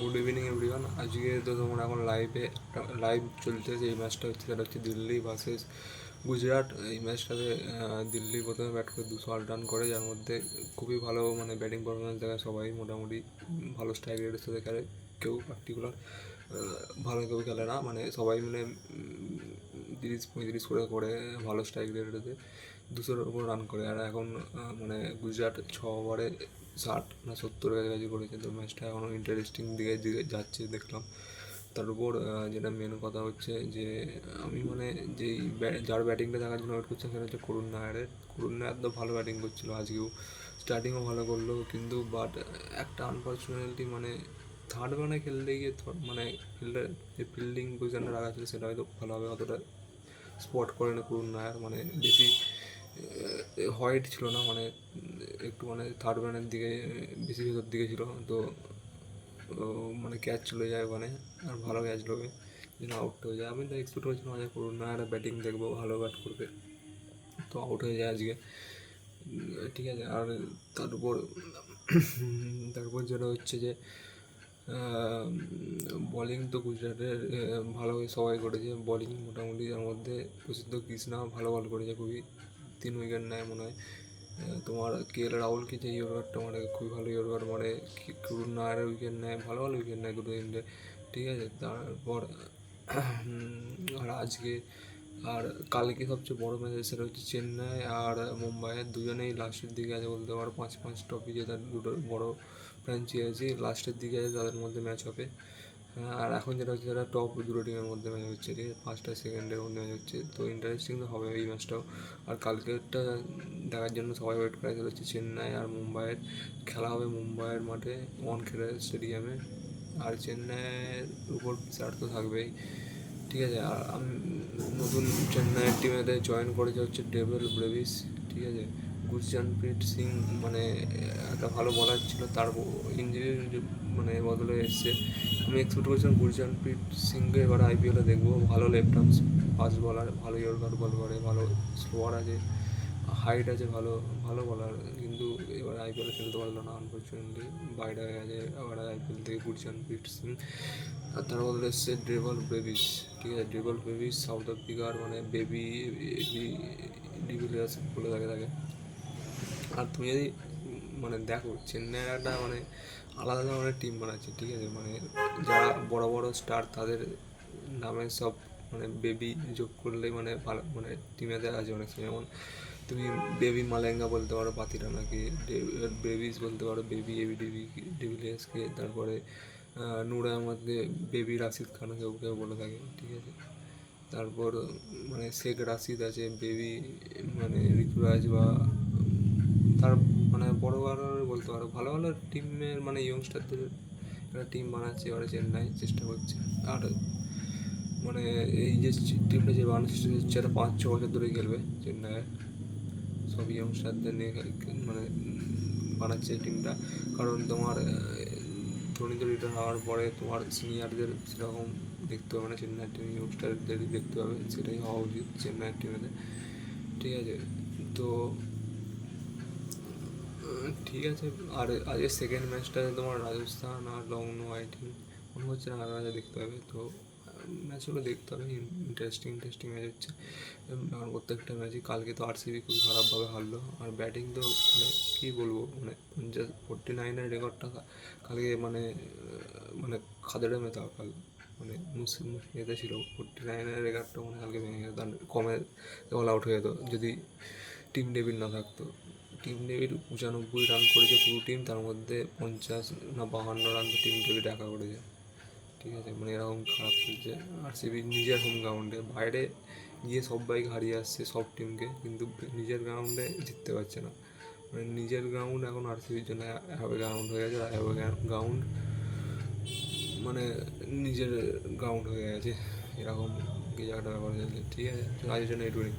Good evening everyone. আজকে তো তোমরা এখন লাইভ চলতেছে। এই ম্যাচটা হচ্ছে, সেটা হচ্ছে দিল্লি ভার্সেস গুজরাট। এই ম্যাচটাতে দিল্লি প্রথমে ব্যাট করে 208 রান করে, যার মধ্যে খুবই ভালো মানে ব্যাটিং পারফরমেন্স দেখায় সবাই। মোটামুটি ভালো স্ট্রাইক রেটের সাথে খেলে, কেউ পার্টিকুলার ভালো কেউ খেলে না, মানে সবাই মিলে 30-35 করে করে ভালো স্ট্রাইক রেটেতে 200-র উপর রান করে। আর এখন মানে গুজরাট 6 ওভারে 60 না 70 কাছাকাছি করেছে। তো ম্যাচটা এখনও ইন্টারেস্টিং দিকে দিকে যাচ্ছে দেখলাম। তার উপর যেটা মেন কথা হচ্ছে যে আমি মানে যার ব্যাটিংটা দেখার জন্য ওয়েট করছি সেটা হচ্ছে করুণ নায়ার তো ভালো ব্যাটিং করছিল আজকেও, স্টার্টিংও ভালো করলো, কিন্তু বাট একটা আনফর্চুনেটলি মানে থার্ড রানে খেলতে গিয়ে মানে যে ফিল্ডিং পজিশনটা রাখা ছিল সেটা হয়তো ভালোভাবে অতটা স্পট করে না করুণ নায়ার। মানে বেশি হোয়াইট ছিল না, মানে একটু মানে থার্ড রানের দিকে বেশি ভেতর দিকে ছিল। তো মানে ক্যাচ চলে যায় ওখানে, আর ভালো ক্যাচ লোকে যেন আউট হয়ে যায়। আমি তো এক্সপেক্ট করেছিলাম আজকে করুণ নায়ার ব্যাটিং দেখবো, ভালো ব্যাট করবে, তো আউট হয়ে যায় আজকে। ঠিক আছে। আর তারপর তারপর যেটা হচ্ছে যে বলিং তো গুজরাটের ভালোই সবাই করেছে বলিং মোটামুটি। তার মধ্যে প্রসিদ্ধ কৃষ্ণা ভালো বল করেছে খুবই, 3 উইকেট নেয় মনে হয়। তোমার KL রাহুলকে যে ইয়র্কারটা মানে খুবই ভালো ইয়র্কার, মানে করুণ নায়ারের উইকেট নেয়, ভালো ভালো উইকেট নেয় দুটো তিনটে। ঠিক আছে। তারপর আর আজকে আর কালকে সবচেয়ে বড় ম্যাচ সেটা হচ্ছে চেন্নাই আর মুম্বাইয়ের, দুজনেই লাস্টের দিকে আছে বলতে পারো। 5-5 ট্রফি জেতার দুটো বড় ফ্র্যাঞ্চাইজি লাস্টের দিকে আছে, তাদের মধ্যে ম্যাচ হবে। আর এখন যেটা হচ্ছে সেটা টপ দুটো টিমের মধ্যে ম্যাচ হচ্ছে, ঠিক আছে, ফার্স্ট আর সেকেন্ডের মধ্যে ম্যাচ হচ্ছে। তো ইন্টারেস্টিং তো হবে এই ম্যাচটাও। আর কালকেরটা দেখার জন্য সবাই ওয়েট করে, সেটা হচ্ছে চেন্নাই আর মুম্বাইয়ের খেলা হবে মুম্বাইয়ের মাঠে, ওয়ানখেড়ে স্টেডিয়ামে। আর চেন্নাইয়ের উপর প্রেশার তো থাকবেই। ঠিক আছে। আর আমি নতুন চেন্নাইয়ের টিমেতে জয়েন করেছে হচ্ছে ডেভিল ব্রেভিস। ঠিক আছে। গুরজানপ্রীত সিং মানে একটা ভালো বলার ছিল, তার ইঞ্জুরির মানে বদলে এসছে। আমি এক্সপেক্ট করেছিলাম গুরজানপ্রীত সিংকে এবার IPL-এ দেখবো। ভালো লেফট আর্ম ফাস্ট বলার, ভালো ইয়র্কার বল করে, ভালো স্লোয়ার আছে, হাইট আছে, ভালো ভালো বলার, কিন্তু এবার IPL-এ খেলতে পারলো না আনফর্চুনেটলি, বাইরে হয়ে গেছে আবার IPL থেকে গুরজানপ্রীত সিং। আর তার বদলে এসছে ডেভল ব্রেভিস। ঠিক আছে। ডেভল ব্রেভিস সাউথ আফ্রিকার মানে বেবি ডিভিলিয়ার্স বলে থাকে। আর তুমি যদি মানে দেখো চেন্নাইয়ের একটা মানে আলাদা ধরনের টিম বানাচ্ছে। ঠিক আছে। মানে যারা বড় বড় স্টার তাদের নামে সব মানে বেবি যোগ করলে মানে ভালো মানে টিমেতে আছে অনেক সময়। যেমন তুমি বেবি মালেঙ্গা বলতে পারো পাতিরানাকে, বেবিস বলতে পারো ডিভিলিয়ার্সকে, তারপরে নূর আহমদকে বেবি রাশিদ খান কেউ বলে থাকে। ঠিক আছে। তারপর মানে শেখ রাশিদ আছে বেবি মানে ঋতুরাজ, বা তার মানে বড় বড় বলতে পারো ভালো ভালো টিমের মানে ইয়ংস্টারদের একটা টিম বানাচ্ছে ওরা, চেন্নাই চেষ্টা করছে। আর মানে এই যে টিমটা যে বানাচ্ছে সেটা 5-6 বছর ধরে খেলবে চেন্নাইয়ের, সব ইয়ংস্টারদের নিয়ে মানে বানাচ্ছে টিমটা। কারণ তোমার ধোনি তো রিটায়ার হওয়ার পরে তোমার সিনিয়রদের সেরকম দেখতে হবে না, চেন্নাইয়ের টিম ইয়ংস্টারদেরই দেখতে হবে, সেটাই হওয়া উচিত চেন্নাইয়ের টিমেতে। ঠিক আছে। তো ঠিক আছে। আর আজকে সেকেন্ড ম্যাচটাতে তোমার রাজস্থান আর লখনৌ টিম, মনে হচ্ছে না আগে দেখতে হবে। তো ম্যাচগুলো দেখতে হবে, ইন্টারেস্টিং ম্যাচ হচ্ছে আমার প্রত্যেকটা ম্যাচই। কালকে তো RCB খুবই খারাপভাবে হারলো। আর ব্যাটিং তো মানে কী বলবো, মানে 49-এর রেকর্ডটা কালকে মানে মানে খাদেড়ে মেতা কাল মানে মুসলিম ছিল। 49-এর রেকর্ডটা মানে কালকে ভেঙে গেছে, তার কমে অল আউট হয়ে যেত যদি টিম ডেভিড না থাকতো। টিম ডেভিড 95 রান করেছে পুরো টিম, তার মধ্যে 50 না 52 রান তো টিম ডেভিড একা করেছে। ঠিক আছে। মানে এরকম খারাপ চলছে RCB নিজের হোম গ্রাউন্ডে, বাইরে গিয়ে সবাইকে হারিয়ে আসছে সব টিমকে, কিন্তু নিজের গ্রাউন্ডে জিততে পারছে না। মানে নিজের গ্রাউন্ড এখন RCBর জন্য হ্যাভে গ্রাউন্ড হয়ে গেছে। হ্যাভে গ্রাউন্ড মানে নিজের গ্রাউন্ড হয়ে গেছে, এরকম কি একটা ব্যাপার হয়েছে। ঠিক আছে। আজের জন্য এটুকুই।